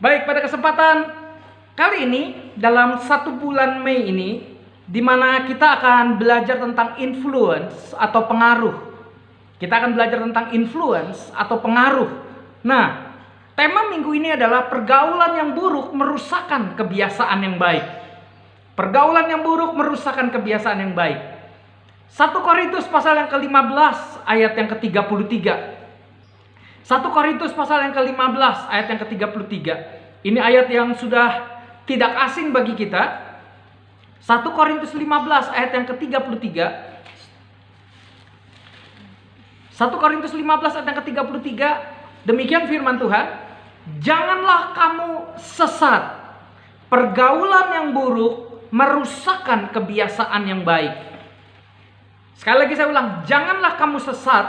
Baik, pada kesempatan kali ini dalam 1 bulan Mei ini, di mana kita akan belajar tentang influence atau pengaruh. Kita akan belajar tentang influence atau pengaruh. Nah, tema minggu ini adalah pergaulan yang buruk merusakkan kebiasaan yang baik. Pergaulan yang buruk merusakkan kebiasaan yang baik. 1 Korintus pasal yang ke-15 ayat yang ke-33. 1 Korintus pasal yang ke-15 ayat yang ke-33. Ini ayat yang sudah tidak asing bagi kita. 1 Korintus 15 ayat yang ke-33. 1 Korintus 15 ayat yang ke-33. Demikian firman Tuhan. Janganlah kamu sesat. Pergaulan yang buruk merusakkan kebiasaan yang baik. Sekali lagi saya ulang, janganlah kamu sesat.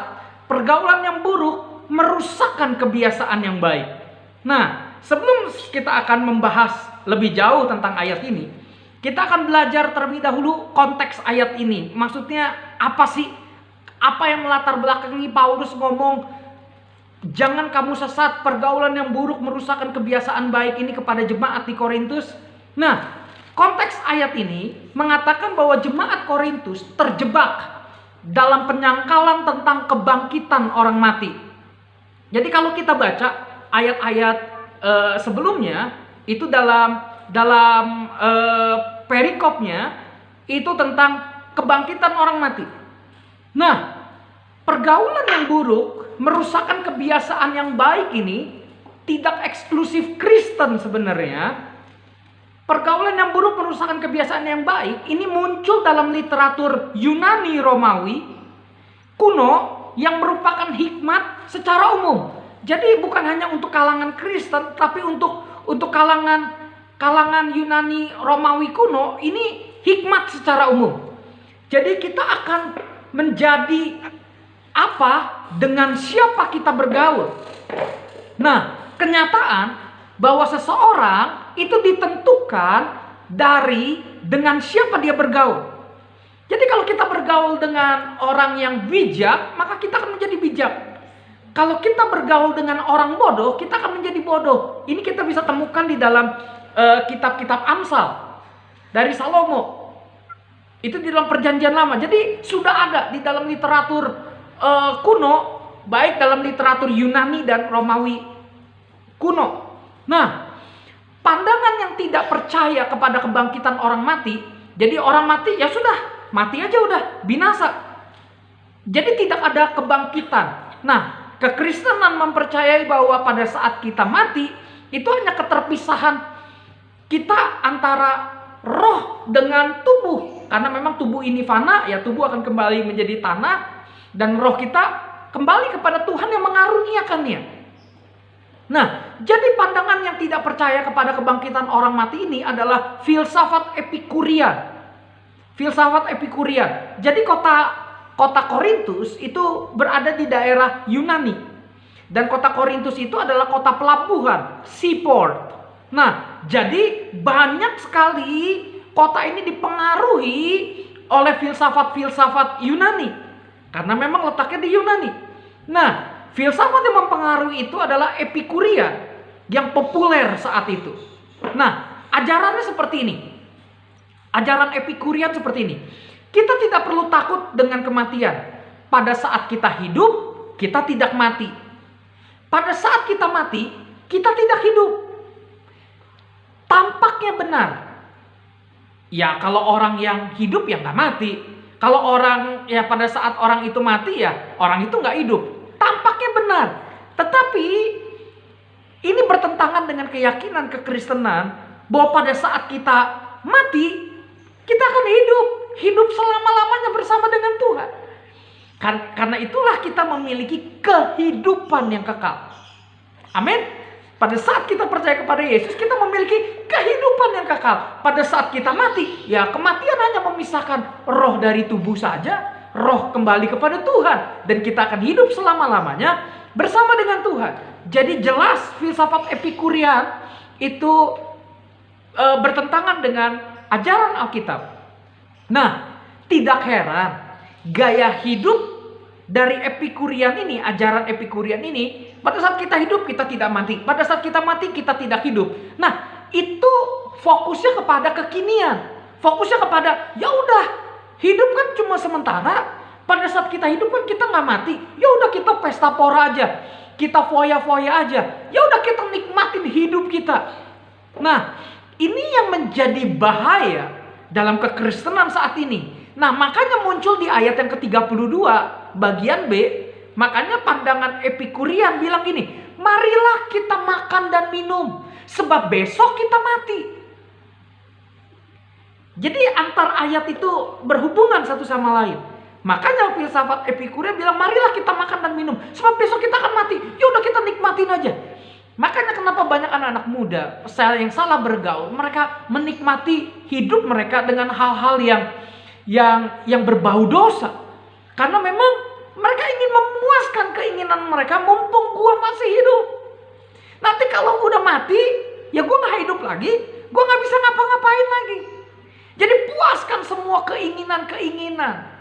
Pergaulan yang buruk merusakkan kebiasaan yang baik. Nah, sebelum kita akan membahas lebih jauh tentang ayat ini, kita akan belajar terlebih dahulu konteks ayat ini. Maksudnya apa sih? Apa yang melatar belakangi Paulus ngomong, jangan kamu sesat, pergaulan yang buruk merusakkan kebiasaan baik ini kepada jemaat di Korintus. Nah, konteks ayat ini mengatakan bahwa jemaat Korintus terjebak dalam penyangkalan tentang kebangkitan orang mati. Jadi kalau kita baca ayat-ayat sebelumnya, itu dalam perikopnya itu tentang kebangkitan orang mati. Nah, pergaulan yang buruk merusakkan kebiasaan yang baik ini tidak eksklusif Kristen sebenarnya. Pergaulan yang buruk merusakkan kebiasaan yang baik ini muncul dalam literatur Yunani Romawi kuno yang merupakan hikmat secara umum. Jadi bukan hanya untuk kalangan Kristen, tapi untuk kalangan Yunani Romawi kuno ini hikmat secara umum. Jadi kita akan menjadi apa dengan siapa kita bergaul. Nah, kenyataan bahwa seseorang itu ditentukan dengan siapa dia bergaul. Jadi kalau kita bergaul dengan orang yang bijak, maka kita akan menjadi bijak. Kalau kita bergaul dengan orang bodoh, kita akan menjadi bodoh. Ini kita bisa temukan di dalam kitab-kitab Amsal dari Salomo. Itu di dalam Perjanjian Lama. Jadi sudah ada di dalam literatur kuno, baik dalam literatur Yunani dan Romawi kuno. Nah, pandangan yang tidak percaya kepada kebangkitan orang mati, jadi orang mati ya sudah, mati aja udah, binasa. Jadi tidak ada kebangkitan. Nah, kekristenan mempercayai bahwa pada saat kita mati, itu hanya keterpisahan kita antara roh dengan tubuh. Karena memang tubuh ini fana, ya tubuh akan kembali menjadi tanah, dan roh kita kembali kepada Tuhan yang mengaruniakannya. Nah, jadi pandangan yang tidak percaya kepada kebangkitan orang mati ini adalah filsafat Epikurian. Filsafat Epikurian. Jadi kota Korintus itu berada di daerah Yunani. Dan kota Korintus itu adalah kota pelabuhan, seaport. Nah, jadi banyak sekali kota ini dipengaruhi oleh filsafat-filsafat Yunani. Karena memang letaknya di Yunani. Nah, filsafat yang mempengaruhi itu adalah Epikurian yang populer saat itu. Nah, ajarannya seperti ini. Ajaran Epikurian seperti ini. Kita tidak perlu takut dengan kematian. Pada saat kita hidup, kita tidak mati. Pada saat kita mati, kita tidak hidup. Tampaknya benar. Ya, kalau orang yang hidup ya nggak mati. Kalau orang ya pada saat orang itu mati ya orang itu nggak hidup. Tampaknya benar. Tetapi ini bertentangan dengan keyakinan kekristenan bahwa pada saat kita mati, kita akan hidup selama-lamanya bersama dengan Tuhan. Karena itulah kita memiliki kehidupan yang kekal. Amin. Pada saat kita percaya kepada Yesus, kita memiliki kehidupan yang kekal. Pada saat kita mati, ya kematian hanya memisahkan roh dari tubuh saja. Roh kembali kepada Tuhan. Dan kita akan hidup selama-lamanya bersama dengan Tuhan. Jadi jelas filsafat Epikurian itu bertentangan dengan ajaran Alkitab. Nah, tidak heran gaya hidup dari Epikurian ini, ajaran Epikurian ini, pada saat kita hidup kita tidak mati, pada saat kita mati kita tidak hidup. Nah, itu fokusnya kepada kekinian, fokusnya kepada ya udah hidup kan cuma sementara. Pada saat kita hidup kan kita nggak mati, ya udah kita pesta pora aja, kita foya-foya aja, ya udah kita nikmatin hidup kita. Nah, ini yang menjadi bahaya dalam kekristenan saat ini. Nah, makanya muncul di ayat yang ke-32 bagian B, makanya pandangan Epikurian bilang gini, marilah kita makan dan minum, sebab besok kita mati. Jadi antar ayat itu berhubungan satu sama lain. Makanya filsafat Epikurian bilang marilah kita makan dan minum, sebab besok kita akan mati. Ya udah kita nikmatin aja. Makanya kenapa banyak anak-anak muda yang salah bergaul, mereka menikmati hidup mereka dengan hal-hal yang berbau dosa. Karena memang mereka ingin memuaskan keinginan mereka mumpung gua masih hidup. Nanti kalau udah mati, ya gua gak hidup lagi, gua gak bisa ngapa-ngapain lagi. Jadi puaskan semua keinginan-keinginan.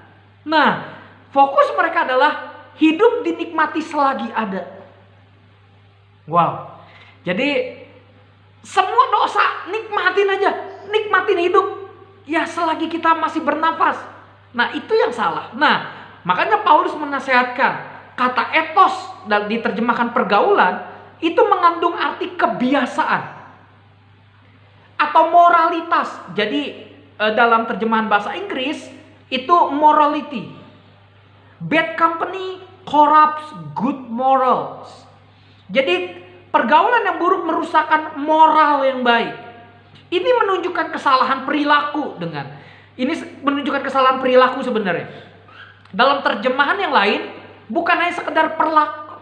Nah, fokus mereka adalah hidup dinikmati selagi ada. Wow. Jadi semua dosa nikmatin aja, nikmatin hidup. Ya selagi kita masih bernafas. Nah, itu yang salah. Nah, makanya Paulus menasehatkan kata etos dan diterjemahkan pergaulan itu mengandung arti kebiasaan atau moralitas. Jadi dalam terjemahan bahasa Inggris itu morality. Bad company corrupts good morals. Jadi pergaulan yang buruk merusakkan moral yang baik. Ini menunjukkan kesalahan perilaku menunjukkan kesalahan perilaku sebenarnya. Dalam terjemahan yang lain bukan hanya sekedar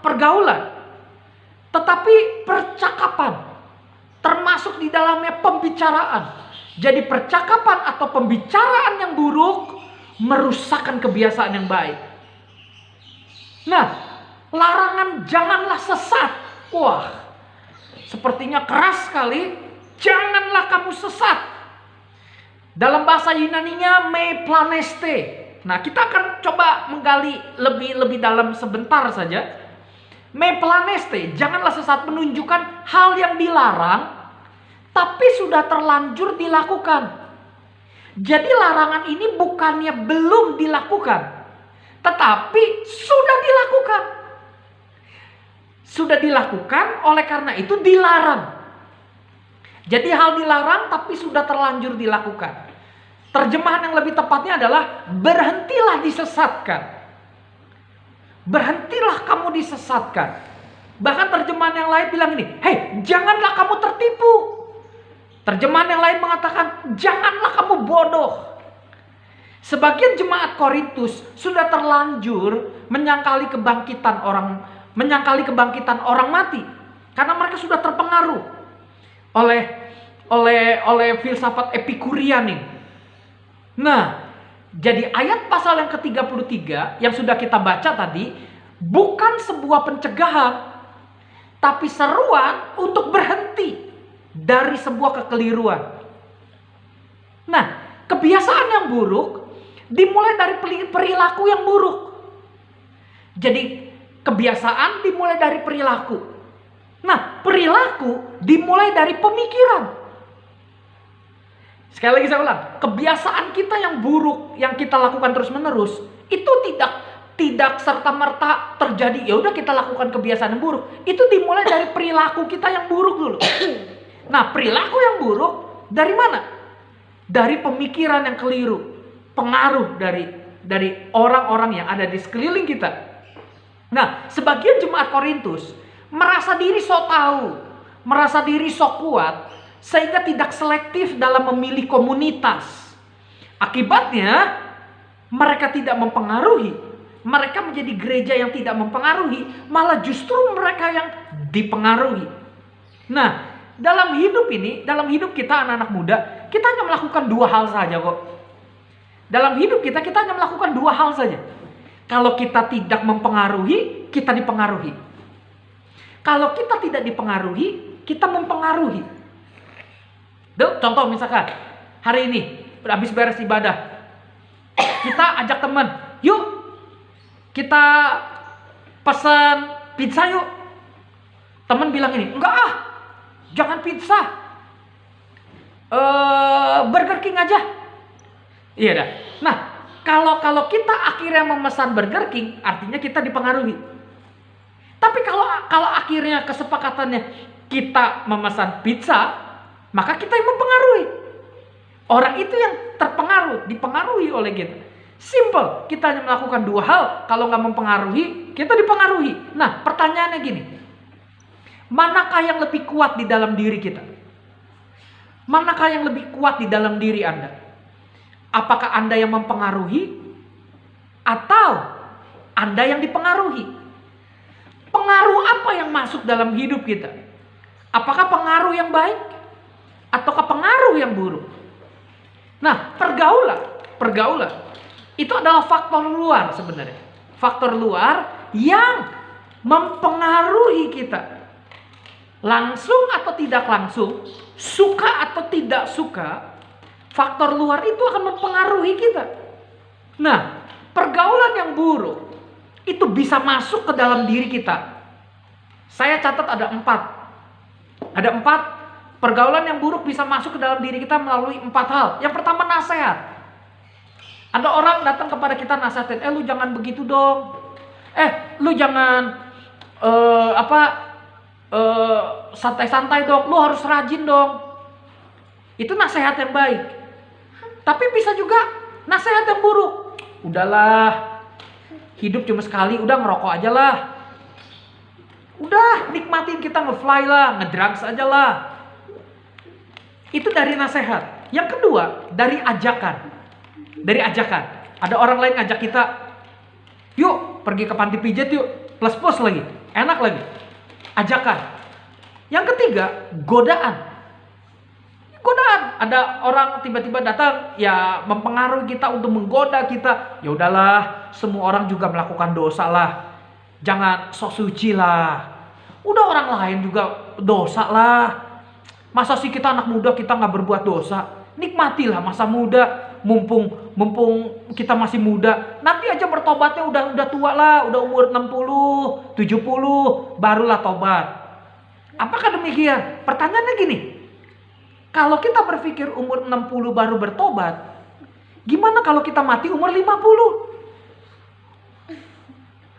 pergaulan, tetapi percakapan, termasuk di dalamnya pembicaraan. Jadi percakapan atau pembicaraan yang buruk merusakkan kebiasaan yang baik. Nah, larangan janganlah sesat. Wah, sepertinya keras sekali. Janganlah kamu sesat. Dalam bahasa Yunaninya me planeste. Nah, kita akan coba menggali lebih dalam sebentar saja. Me planeste, janganlah sesat, menunjukkan hal yang dilarang tapi sudah terlanjur dilakukan. Jadi larangan ini bukannya belum dilakukan, tetapi sudah dilakukan. Sudah dilakukan, oleh karena itu dilarang. Jadi hal dilarang tapi sudah terlanjur dilakukan. Terjemahan yang lebih tepatnya adalah berhentilah disesatkan. Berhentilah kamu disesatkan. Bahkan terjemahan yang lain bilang ini, hei, janganlah kamu tertipu. Terjemahan yang lain mengatakan, janganlah kamu bodoh. Sebagian jemaat Korintus sudah terlanjur menyangkali kebangkitan orang mati, karena mereka sudah terpengaruh oleh filsafat Epikurian ini. Nah, jadi ayat pasal yang ke-33 yang sudah kita baca tadi bukan sebuah pencegahan, tapi seruan untuk berhenti dari sebuah kekeliruan. Nah, kebiasaan yang buruk dimulai dari perilaku yang buruk. Jadi kebiasaan dimulai dari perilaku. Nah, perilaku dimulai dari pemikiran. Sekali lagi saya ulang, kebiasaan kita yang buruk yang kita lakukan terus-menerus itu tidak serta-merta terjadi. Ya udah kita lakukan kebiasaan yang buruk. Itu dimulai dari perilaku kita yang buruk dulu. Nah, perilaku yang buruk dari mana? Dari pemikiran yang keliru, pengaruh dari orang-orang yang ada di sekeliling kita. Nah, sebagian jemaat Korintus merasa diri sok tahu, merasa diri sok kuat, sehingga tidak selektif dalam memilih komunitas. Akibatnya, mereka tidak mempengaruhi. Mereka menjadi gereja yang tidak mempengaruhi, malah justru mereka yang dipengaruhi. Nah, dalam hidup kita anak-anak muda, kita hanya melakukan dua hal saja kok. Dalam hidup kita hanya melakukan dua hal saja. Kalau kita tidak mempengaruhi, kita dipengaruhi. Kalau kita tidak dipengaruhi, kita mempengaruhi. Contoh misalkan, hari ini habis beres ibadah, kita ajak teman, yuk Kita pesan pizza yuk. Temen bilang ini, enggak ah, jangan pizza, Burger King aja. Iya dah. Nah, kalau kita akhirnya memesan Burger King, artinya kita dipengaruhi. Tapi kalau akhirnya kesepakatannya kita memesan pizza, maka kita yang mempengaruhi. Orang itu yang terpengaruh, dipengaruhi oleh kita. Simple, kita hanya melakukan dua hal. Kalau nggak mempengaruhi, kita dipengaruhi. Nah, pertanyaannya gini, manakah yang lebih kuat di dalam diri kita? Manakah yang lebih kuat di dalam diri Anda? Apakah Anda yang mempengaruhi atau Anda yang dipengaruhi? Pengaruh apa yang masuk dalam hidup kita? Apakah pengaruh yang baik ataukah pengaruh yang buruk? Nah, pergaulan itu adalah faktor luar sebenarnya. Faktor luar yang mempengaruhi kita. Langsung atau tidak langsung, suka atau tidak suka, faktor luar itu akan mempengaruhi kita. Nah, pergaulan yang buruk itu bisa masuk ke dalam diri kita. Saya catat ada 4. Ada 4 pergaulan yang buruk bisa masuk ke dalam diri kita melalui 4 hal. Yang pertama, nasihat. Ada orang datang kepada kita nasihatin, lu jangan begitu dong. Lu jangan santai-santai dong. Lu harus rajin dong. Itu nasihat yang baik. Tapi bisa juga nasihat yang buruk. Udahlah, hidup cuma sekali, udah ngerokok aja lah. Udah nikmatin, kita nge-fly lah, ngedrugs aja lah. Itu dari nasihat. Yang kedua, dari ajakan. Ada orang lain ngajak kita, yuk pergi ke panti pijat yuk, plus lagi, enak lagi. Ajakan. Yang ketiga, godaan. Ada orang tiba-tiba datang, ya mempengaruhi kita untuk menggoda kita. Ya udahlah, semua orang juga melakukan dosa lah. Jangan sok suci lah. Udah orang lain juga dosa lah. Masa sih kita anak muda kita nggak berbuat dosa? Nikmatilah masa muda, mumpung kita masih muda. Nanti aja bertobatnya udah tua lah, udah umur 60, 70, barulah tobat. Apakah demikian? Pertanyaannya gini, kalau kita berpikir umur 60 baru bertobat, gimana kalau kita mati umur 50?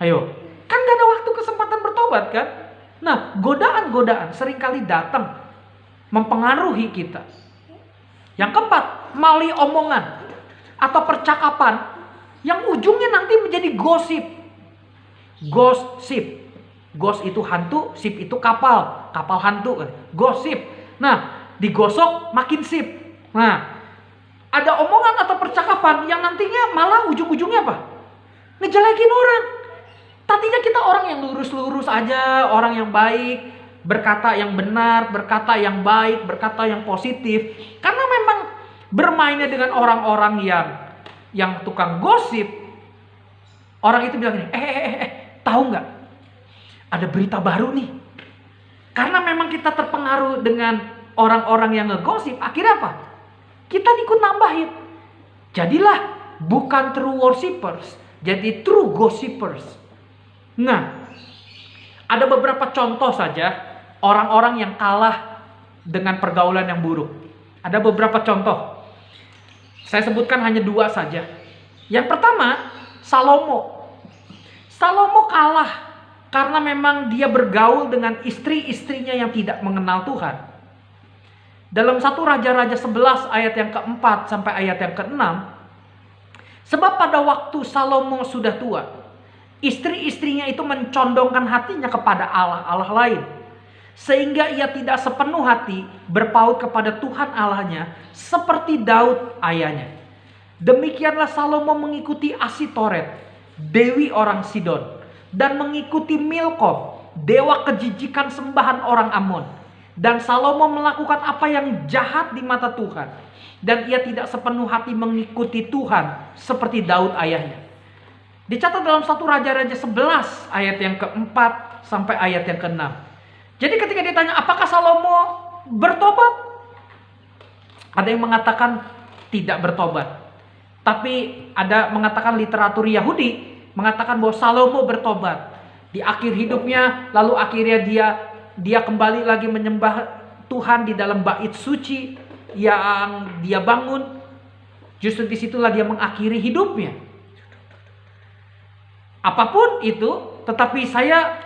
Ayo, kan gak ada waktu kesempatan bertobat kan? Nah, godaan-godaan seringkali datang mempengaruhi kita. Yang keempat, melalui omongan atau percakapan yang ujungnya nanti menjadi gosip. Ghost itu hantu, sip itu kapal hantu. Gosip. Nah, digosok makin sip. Nah, ada omongan atau percakapan yang nantinya malah ujung-ujungnya apa? Ngejelekin orang. Tadinya kita orang yang lurus-lurus aja, orang yang baik, berkata yang benar, berkata yang baik, berkata yang positif. Karena memang bermainnya dengan orang-orang yang tukang gosip, orang itu bilang gini, tahu nggak? Ada berita baru nih. Karena memang kita terpengaruh dengan orang-orang yang ngegosip, akhirnya apa? Kita ikut nambahin. Jadilah bukan true worshippers, jadi true gossipers. Nah, ada beberapa contoh saja orang-orang yang kalah dengan pergaulan yang buruk. Ada beberapa contoh. Saya sebutkan hanya 2 saja. Yang pertama, Salomo. Salomo kalah karena memang dia bergaul dengan istri-istrinya yang tidak mengenal Tuhan. Dalam 1 Raja-Raja 11 ayat yang ke-4 sampai ayat yang ke-6, sebab pada waktu Salomo sudah tua, istri-istrinya itu mencondongkan hatinya kepada Allah lain. Sehingga ia tidak sepenuh hati berpaut kepada Tuhan Allahnya seperti Daud ayahnya. Demikianlah Salomo mengikuti Asitoret, dewi orang Sidon, dan mengikuti Milkom, dewa kejijikan sembahan orang Amon. Dan Salomo melakukan apa yang jahat di mata Tuhan. Dan ia tidak sepenuh hati mengikuti Tuhan seperti Daud ayahnya. Dicatat dalam 1 Raja-Raja 11 ayat yang ke-4 sampai ayat yang ke-6. Jadi ketika ditanya apakah Salomo bertobat? Ada yang mengatakan tidak bertobat. Tapi ada mengatakan literatur Yahudi mengatakan bahwa Salomo bertobat di akhir hidupnya, lalu akhirnya dia kembali lagi menyembah Tuhan di dalam bait suci yang dia bangun. Justru disitulah dia mengakhiri hidupnya. Apapun itu, tetapi saya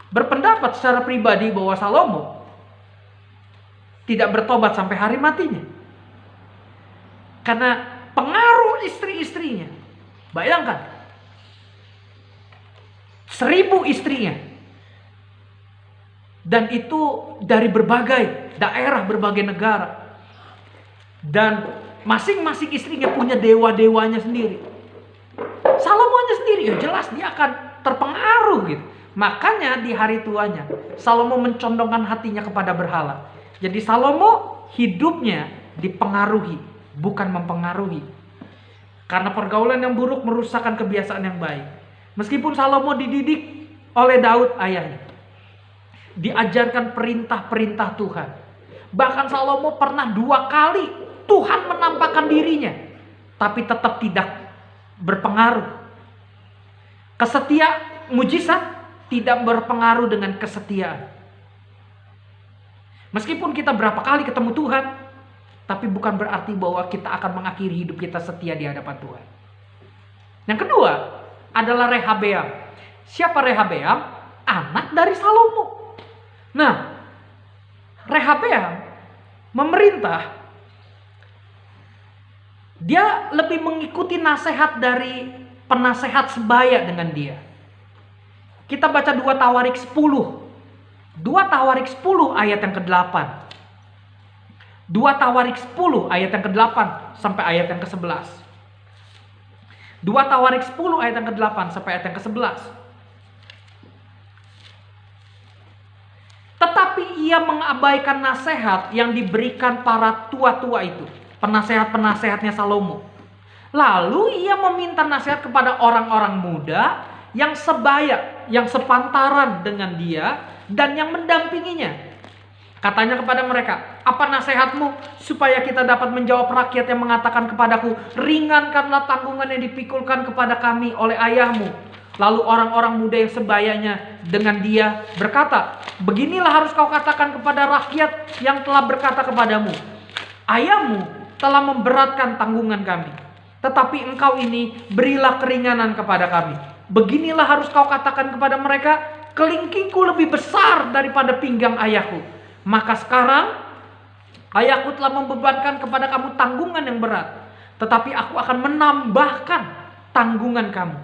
berpendapat secara pribadi bahwa Salomo tidak bertobat sampai hari matinya. Karena pengaruh istri-istrinya. Bayangkan, 1000 istrinya. Dan itu dari berbagai daerah, berbagai negara. Dan masing-masing istrinya punya dewa-dewanya sendiri. Salomonya sendiri, ya jelas dia akan terpengaruh gitu. Makanya di hari tuanya, Salomo mencondongkan hatinya kepada berhala. Jadi Salomo hidupnya dipengaruhi, bukan mempengaruhi. Karena pergaulan yang buruk merusakkan kebiasaan yang baik. Meskipun Salomo dididik oleh Daud ayahnya, diajarkan perintah-perintah Tuhan. Bahkan Salomo pernah 2 kali Tuhan menampakkan dirinya, tapi tetap tidak berpengaruh. Mujizat tidak berpengaruh dengan kesetiaan. Meskipun kita berapa kali ketemu Tuhan, tapi bukan berarti bahwa kita akan mengakhiri hidup kita setia di hadapan Tuhan. Yang kedua adalah Rehabeam. Siapa Rehabeam? Anak dari Salomo. Nah, Rehabeam memerintah. Dia lebih mengikuti nasihat dari penasehat sebaya dengan dia. Kita baca 2 Tawarik 10. 2 Tawarik 10 ayat yang ke-8. 2 Tawarik 10 ayat yang ke-8 sampai ayat yang ke-11. 2 Tawarik 10 ayat yang ke-8 sampai ayat yang ke-11. Tetapi ia mengabaikan nasihat yang diberikan para tua-tua itu, penasehat-penasehatnya Salomo. Lalu ia meminta nasihat kepada orang-orang muda yang sebaya, yang sepantaran dengan dia dan yang mendampinginya. Katanya kepada mereka, apa nasihatmu supaya kita dapat menjawab rakyat yang mengatakan kepadaku, ringankanlah tanggungan yang dipikulkan kepada kami oleh ayahmu. Lalu orang-orang muda yang sebayanya dengan dia berkata, beginilah harus kau katakan kepada rakyat yang telah berkata kepadamu, ayahmu telah memberatkan tanggungan kami, tetapi engkau ini berilah keringanan kepada kami. Beginilah harus kau katakan kepada mereka, kelingkingku lebih besar daripada pinggang ayahku. Maka sekarang ayahku telah membebankan kepada kamu tanggungan yang berat, tetapi aku akan menambahkan tanggungan kamu.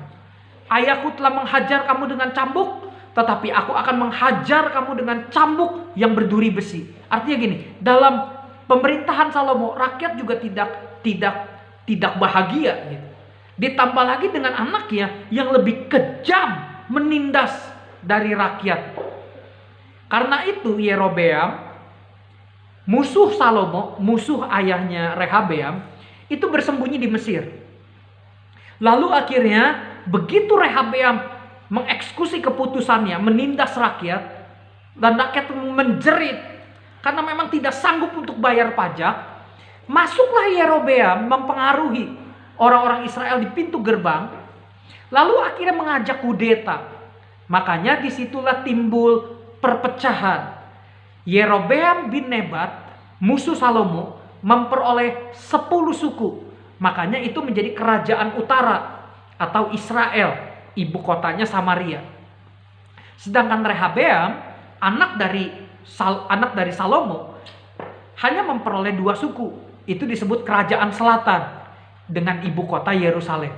Ayahku telah menghajar kamu dengan cambuk, tetapi aku akan menghajar kamu dengan cambuk yang berduri besi. Artinya gini, dalam pemerintahan Salomo, rakyat juga tidak bahagia gitu. Ditambah lagi dengan anaknya yang lebih kejam menindas dari rakyat. Karena itu Yerobeam, musuh Salomo, musuh ayahnya Rehabeam, itu bersembunyi di Mesir. Lalu akhirnya begitu Rehabeam mengeksekusi keputusannya, menindas rakyat, dan rakyat menjerit karena memang tidak sanggup untuk bayar pajak, masuklah Yerobeam mempengaruhi orang-orang Israel di pintu gerbang, lalu akhirnya mengajak kudeta. Makanya disitulah timbul perpecahan. Yerobeam bin Nebat, musuh Salomo, memperoleh 10 suku. Makanya itu menjadi kerajaan utara atau Israel, ibu kotanya Samaria. Sedangkan Rehabeam, anak dari Salomo, hanya memperoleh 2 suku. Itu disebut kerajaan selatan dengan ibu kota Yerusalem.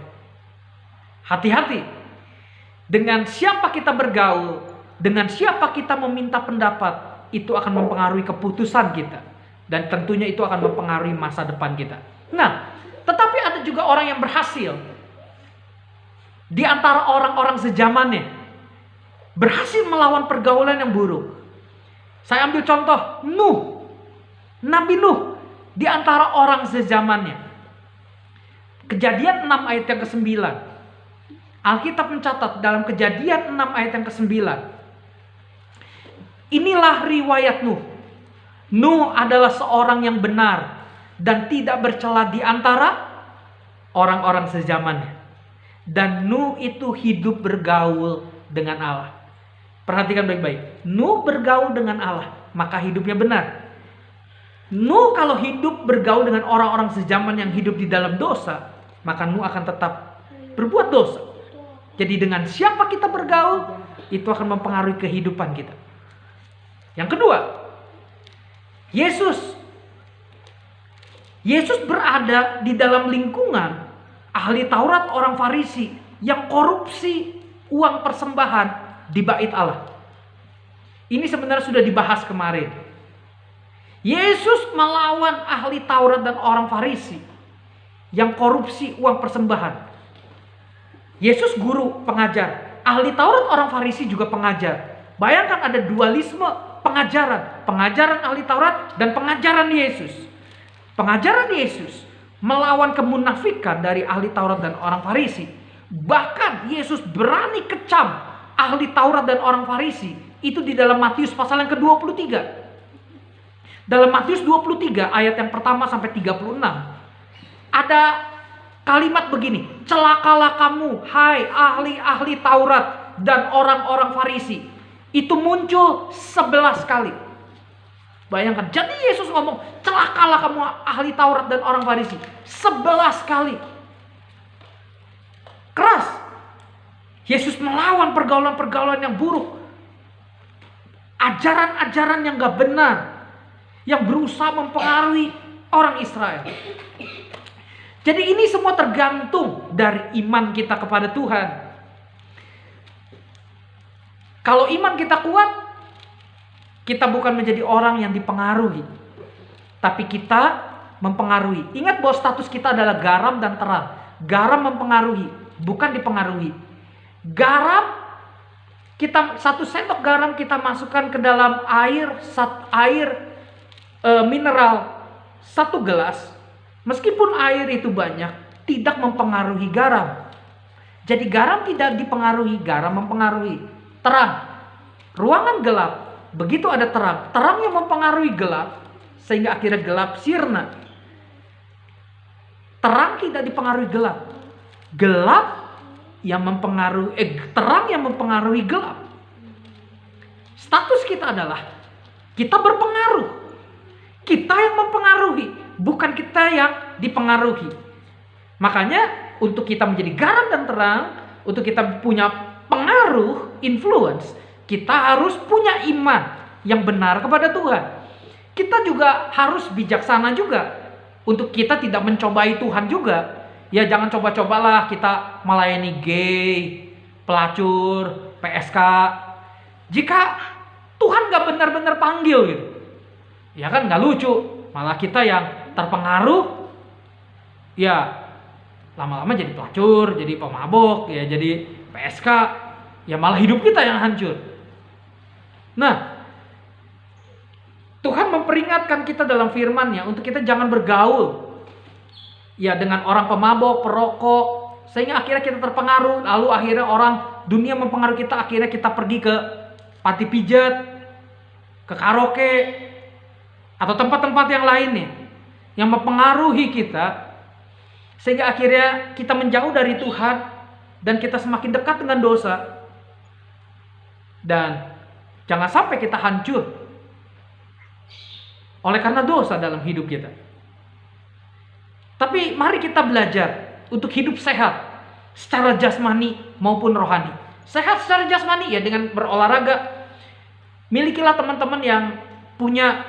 Hati-hati dengan siapa kita bergaul, dengan siapa kita meminta pendapat, itu akan mempengaruhi keputusan kita, dan tentunya itu akan mempengaruhi masa depan kita. Nah, tetapi ada juga orang yang berhasil di antara orang-orang sejamannya, berhasil melawan pergaulan yang buruk. Saya ambil contoh Nuh, Nabi Nuh, di antara orang sezamannya. Kejadian 6 ayat yang ke-9. Alkitab mencatat dalam Kejadian 6 ayat yang ke-9. Inilah riwayat Nuh. Nuh adalah seorang yang benar dan tidak bercela di antara orang-orang sezamannya. Dan Nuh itu hidup bergaul dengan Allah. Perhatikan baik-baik. Nuh bergaul dengan Allah, maka hidupnya benar. Nuh kalau hidup bergaul dengan orang-orang sezaman yang hidup di dalam dosa, maka Nuh akan tetap berbuat dosa. Jadi dengan siapa kita bergaul, itu akan mempengaruhi kehidupan kita. Yang kedua, Yesus berada di dalam lingkungan ahli Taurat orang Farisi yang korupsi uang persembahan di bait Allah. Ini sebenarnya sudah dibahas kemarin. Yesus melawan ahli Taurat dan orang Farisi yang korupsi uang persembahan. Yesus guru pengajar, ahli Taurat orang Farisi juga pengajar. Bayangkan ada dualisme pengajaran, pengajaran ahli Taurat dan pengajaran Yesus. Pengajaran Yesus melawan kemunafikan dari ahli Taurat dan orang Farisi. Bahkan Yesus berani kecam ahli Taurat dan orang Farisi. Itu di dalam Matius pasal yang ke-23. Dalam Matius 23 ayat yang pertama sampai 36. Ada kalimat begini. Celakalah kamu, hai ahli-ahli Taurat dan orang-orang Farisi. Itu muncul 11 kali. Bayangkan, jadi Yesus ngomong, celakalah kamu ahli Taurat dan orang Farisi. 11 kali. Keras. Yesus melawan pergaulan-pergaulan yang buruk. Ajaran-ajaran yang gak benar. Yang berusaha mempengaruhi orang Israel. Jadi ini semua tergantung dari iman kita kepada Tuhan. Kalau iman kita kuat, kita bukan menjadi orang yang dipengaruhi, tapi kita mempengaruhi. Ingat bahwa status kita adalah garam dan terang. Garam mempengaruhi, bukan dipengaruhi. Garam, kita 1 sendok garam kita masukkan ke dalam air mineral 1 gelas. Meskipun air itu banyak, tidak mempengaruhi garam. Jadi garam tidak dipengaruhi, garam mempengaruhi. Terang, ruangan gelap. Begitu ada terang, terang yang mempengaruhi gelap, sehingga akhirnya gelap sirna. Terang tidak dipengaruhi gelap. Gelap yang mempengaruhi, terang yang mempengaruhi gelap. Status kita adalah, kita berpengaruh. Kita yang mempengaruhi, bukan kita yang dipengaruhi. Makanya, untuk kita menjadi garam dan terang, untuk kita punya pengaruh, influence, kita harus punya iman yang benar kepada Tuhan. Kita juga harus bijaksana juga. Untuk kita tidak mencobai Tuhan juga. Ya jangan coba-cobalah kita melayani gay, pelacur, PSK. Jika Tuhan gak benar-benar panggil gitu. Ya kan gak lucu. Malah kita yang terpengaruh. Ya lama-lama jadi pelacur, jadi pemabok, ya jadi PSK. Ya malah hidup kita yang hancur. Nah, Tuhan memperingatkan kita dalam firman-Nya untuk kita jangan bergaul ya dengan orang pemabok, perokok, sehingga akhirnya kita terpengaruh, lalu akhirnya orang dunia mempengaruhi kita, akhirnya kita pergi ke panti pijat, ke karaoke, atau tempat-tempat yang lainnya yang mempengaruhi kita, sehingga akhirnya kita menjauh dari Tuhan dan kita semakin dekat dengan dosa. Dan jangan sampai kita hancur oleh karena dosa dalam hidup kita. Tapi mari kita belajar untuk hidup sehat secara jasmani maupun rohani. Sehat secara jasmani ya dengan berolahraga. Milikilah teman-teman yang punya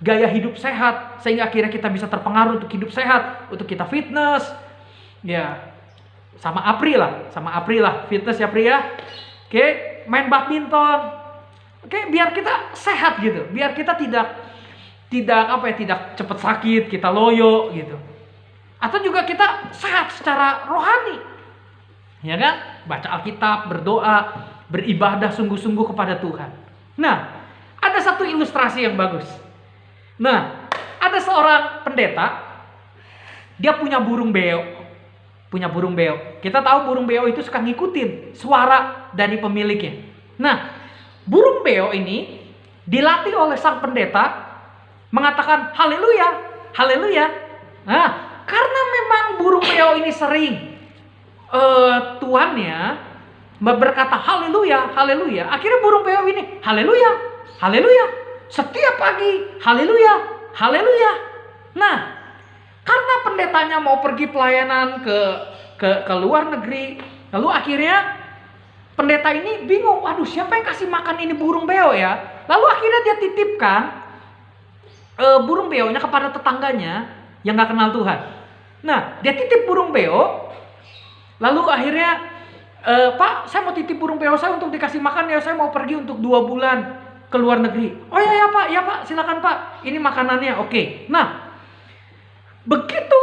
gaya hidup sehat sehingga akhirnya kita bisa terpengaruh untuk hidup sehat, untuk kita fitness. Ya, sama Apri lah, fitness ya Pri ya. Oke, main badminton. Oke, biar kita sehat gitu, biar kita tidak cepat sakit, kita loyo gitu. Atau juga kita sehat secara rohani. Ya kan? Baca Alkitab, berdoa, beribadah sungguh-sungguh kepada Tuhan. Nah, ada satu ilustrasi yang bagus. Nah, ada seorang pendeta, dia punya burung beo. Kita tahu burung beo itu suka ngikutin suara dari pemiliknya. Nah, burung beo ini dilatih oleh sang pendeta mengatakan haleluya, haleluya. Nah, karena memang burung beo ini sering tuannya berkata haleluya, haleluya. Akhirnya burung beo ini haleluya, haleluya. Setiap pagi haleluya, haleluya. Nah, karena pendetanya mau pergi pelayanan ke luar negeri, lalu akhirnya pendeta ini bingung, waduh siapa yang kasih makan ini burung beo ya? Lalu akhirnya dia titipkan burung beonya kepada tetangganya yang gak kenal Tuhan. Nah, dia titip burung beo, lalu akhirnya, Pak, saya mau titip burung beo saya untuk dikasih makan ya, saya mau pergi untuk 2 bulan ke luar negeri. Oh ya Pak, silakan Pak, ini makanannya, oke. Nah, begitu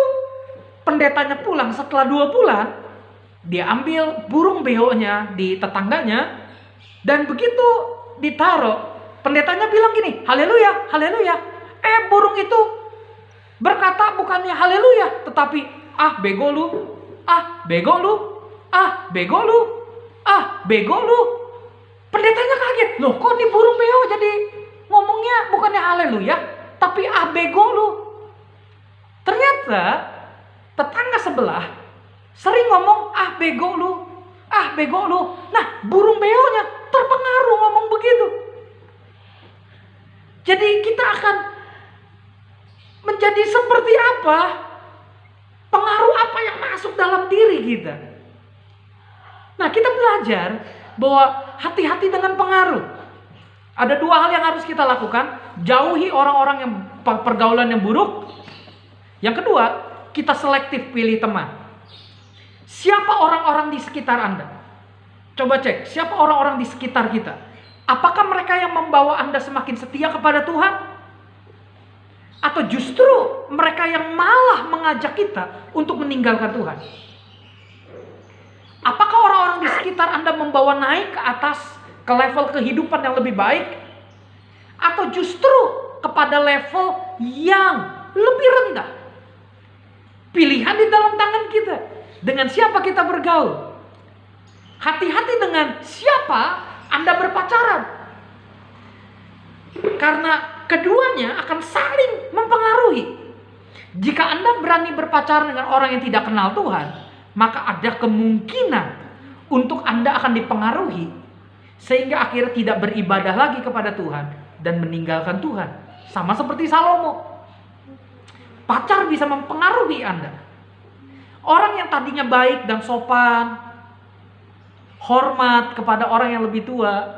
pendetanya pulang setelah 2 bulan, dia ambil burung beonya di tetangganya, dan begitu ditaruh, pendetanya bilang gini, haleluya, haleluya. Burung itu berkata bukannya haleluya, tetapi bego lu, bego lu, bego lu, bego lu. Pendetanya kaget, loh kok nih burung beo jadi ngomongnya bukannya haleluya, tapi bego lu. Ternyata tetangga sebelah sering ngomong bego lu, bego lu. Nah, burung beonya terpengaruh ngomong begitu. Jadi kita akan menjadi seperti apa? Pengaruh apa yang masuk dalam diri kita? Nah, kita belajar bahwa hati-hati dengan pengaruh. Ada 2 hal yang harus kita lakukan. Jauhi orang-orang yang pergaulan yang buruk. Yang kedua, kita selektif pilih teman. Siapa orang-orang di sekitar Anda? Coba cek, siapa orang-orang di sekitar kita? Apakah mereka yang membawa Anda semakin setia kepada Tuhan? Atau justru mereka yang malah mengajak kita untuk meninggalkan Tuhan? Apakah orang-orang di sekitar Anda membawa naik ke atas, ke level kehidupan yang lebih baik? Atau justru kepada level yang lebih rendah? Pilihan di dalam tangan kita. Dengan siapa kita bergaul? Hati-hati dengan siapa Anda berpacaran. Karena keduanya akan saling mempengaruhi. Jika Anda berani berpacaran dengan orang yang tidak kenal Tuhan, maka ada kemungkinan untuk Anda akan dipengaruhi sehingga akhirnya tidak beribadah lagi kepada Tuhan dan meninggalkan Tuhan. Sama seperti Salomo. Pacar bisa mempengaruhi Anda. Orang yang tadinya baik dan sopan, hormat kepada orang yang lebih tua,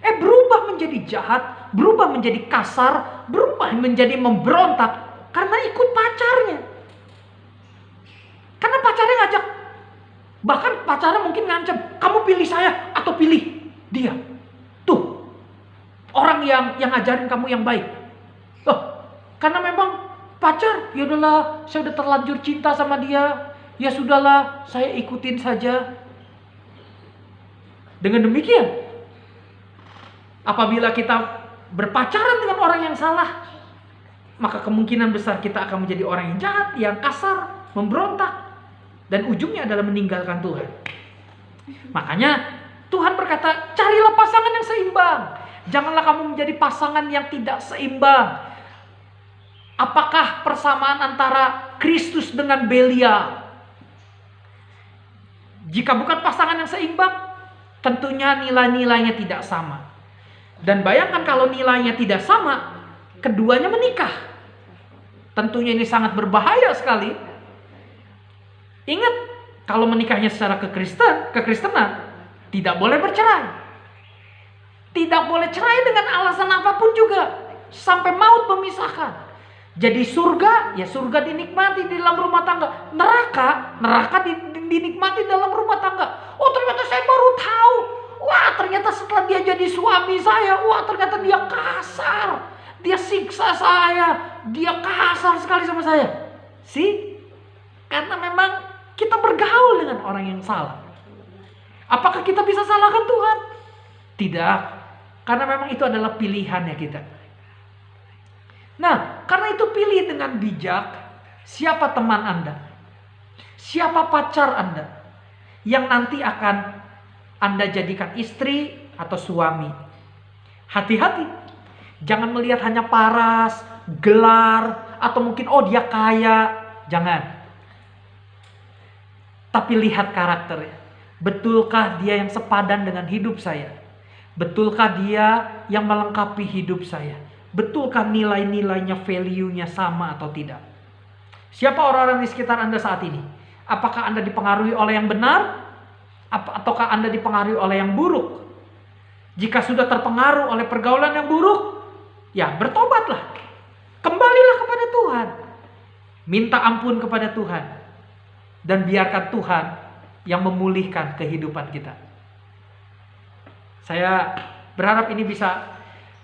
berubah menjadi jahat, berubah menjadi kasar, berubah menjadi memberontak karena ikut pacarnya. Karena pacarnya ngajak, bahkan pacarnya mungkin ngancam, kamu pilih saya atau pilih dia. Tuh, orang yang ngajarin kamu yang baik. Karena memang pacar, ya udahlah, saya udah terlanjur cinta sama dia, ya sudahlah, saya ikutin saja. Dengan demikian, apabila kita berpacaran dengan orang yang salah, maka kemungkinan besar kita akan menjadi orang yang jahat, yang kasar, memberontak, dan ujungnya adalah meninggalkan Tuhan. Makanya Tuhan berkata, carilah pasangan yang seimbang. Janganlah kamu menjadi pasangan yang tidak seimbang. Apakah persamaan antara Kristus dengan Belial? Jika bukan pasangan yang seimbang, tentunya nilai-nilainya tidak sama. Dan bayangkan kalau nilainya tidak sama, keduanya menikah. Tentunya ini sangat berbahaya sekali. Ingat, kalau menikahnya secara kekristenan, tidak boleh bercerai. Tidak boleh cerai dengan alasan apapun juga. Sampai maut memisahkan. Jadi surga, ya surga dinikmati di dalam rumah tangga. Neraka dinikmati dalam rumah tangga. Oh, ternyata saya baru tahu. Wah, ternyata setelah dia jadi suami saya, wah ternyata dia kasar. Dia siksa saya. Dia kasar sekali sama saya. Karena memang kita bergaul dengan orang yang salah. Apakah kita bisa salahkan Tuhan? Tidak. Karena memang itu adalah pilihannya kita. Nah, karena itu pilih dengan bijak siapa teman Anda. Siapa pacar Anda yang nanti akan Anda jadikan istri atau suami. Hati-hati. Jangan melihat hanya paras, gelar, atau mungkin dia kaya. Jangan. Tapi lihat karakternya. Betulkah dia yang sepadan dengan hidup saya? Betulkah dia yang melengkapi hidup saya? Betulkah nilai-nilainya, value-nya sama atau tidak? Siapa orang-orang di sekitar Anda saat ini? Apakah Anda dipengaruhi oleh yang benar? Ataukah Anda dipengaruhi oleh yang buruk? Jika sudah terpengaruh oleh pergaulan yang buruk, ya bertobatlah. Kembalilah kepada Tuhan. Minta ampun kepada Tuhan. Dan biarkan Tuhan yang memulihkan kehidupan kita. Saya berharap ini bisa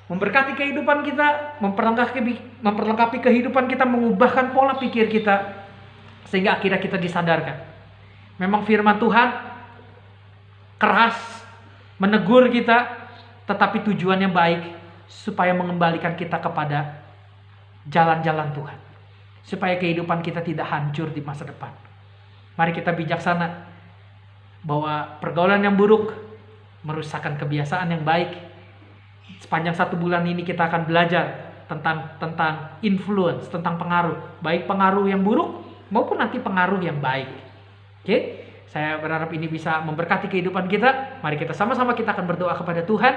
memberkati kehidupan kita, memperlengkapi kehidupan kita, mengubahkan pola pikir kita, sehingga akhirnya kita disadarkan. Memang firman Tuhan keras, menegur kita, tetapi tujuannya baik, supaya mengembalikan kita kepada jalan-jalan Tuhan. Supaya kehidupan kita tidak hancur di masa depan. Mari kita bijaksana bahwa pergaulan yang buruk merusakkan kebiasaan yang baik. Sepanjang 1 bulan ini kita akan belajar tentang influence, tentang pengaruh. Baik pengaruh yang buruk maupun nanti pengaruh yang baik. Oke? Saya berharap ini bisa memberkati kehidupan kita. Mari kita sama-sama kita akan berdoa kepada Tuhan.